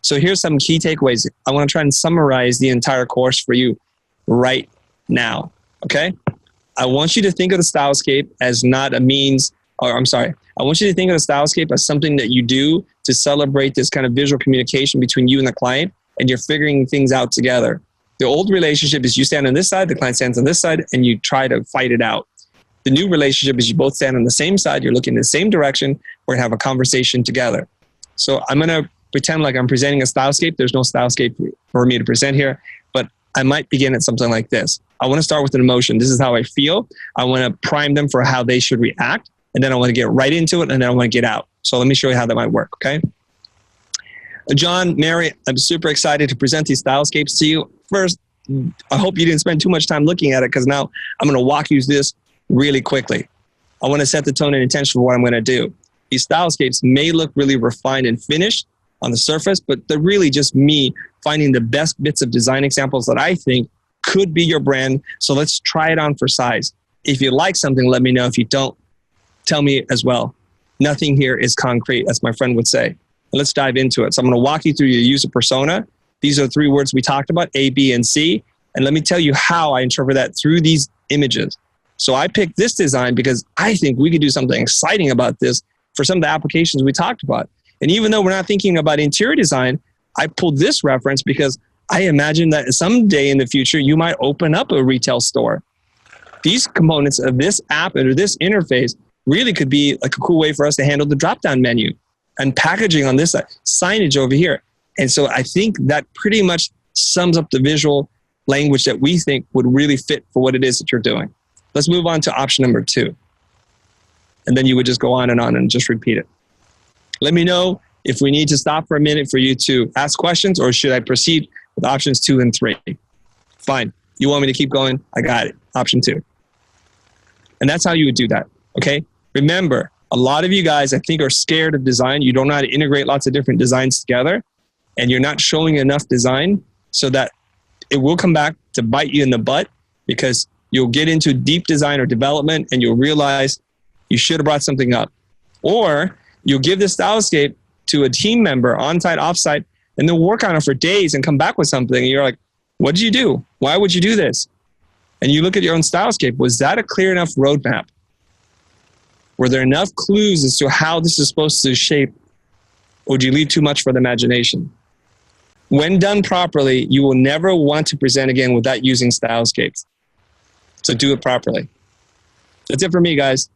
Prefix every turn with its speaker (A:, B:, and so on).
A: So here's some key takeaways. I want to try and summarize the entire course for you right now, okay? I want you to think of the Stylescape as not a means, or I'm sorry, I want you to think of the Stylescape as something that you do to celebrate this kind of visual communication between you and the client, and you're figuring things out together. The old relationship is you stand on this side, the client stands on this side, and you try to fight it out. The new relationship is you both stand on the same side, you're looking in the same direction, we're gonna have a conversation together. So I'm gonna pretend like I'm presenting a Stylescape. There's no Stylescape for me to present here, but I might begin at something like this. I wanna start with an emotion. This is how I feel. I wanna prime them for how they should react, and then I wanna get right into it, and then I wanna get out. So let me show you how that might work, okay? John, Mary, I'm super excited to present these Stylescapes to you. First, I hope you didn't spend too much time looking at it, because now I'm going to walk you through this really quickly. I want to set the tone and intention for what I'm going to do. These Stylescapes may look really refined and finished on the surface, but they're really just me finding the best bits of design examples that I think could be your brand. So let's try it on for size. If you like something, let me know. If you don't, tell me as well. Nothing here is concrete, as my friend would say. Let's dive into it. So I'm going to walk you through your user persona. These are the three words we talked about, A, B, and C. And let me tell you how I interpret that through these images. So I picked this design because I think we could do something exciting about this for some of the applications we talked about. And even though we're not thinking about interior design, I pulled this reference because I imagine that someday in the future, you might open up a retail store. These components of this app or this interface really could be like a cool way for us to handle the drop-down menu and packaging on this side, signage over here. And so I think that pretty much sums up the visual language that we think would really fit for what it is that you're doing. Let's move on to option number 2. And then you would just go on and just repeat it. Let me know if we need to stop for a minute for you to ask questions, or should I proceed with options 2 and 3? Fine. You want me to keep going? I got it. Option 2. And that's how you would do that, okay? Remember, a lot of you guys, I think, are scared of design. You don't know how to integrate lots of different designs together, and you're not showing enough design so that it will come back to bite you in the butt, because you'll get into deep design or development and you'll realize you should have brought something up. Or you'll give the Stylescape to a team member, on-site, off-site, and they'll work on it for days and come back with something. And you're like, what did you do? Why would you do this? And you look at your own Stylescape. Was that a clear enough roadmap? Were there enough clues as to how this is supposed to shape, or do you leave too much for the imagination? When done properly, you will never want to present again without using Stylescapes. So do it properly. That's it for me, guys.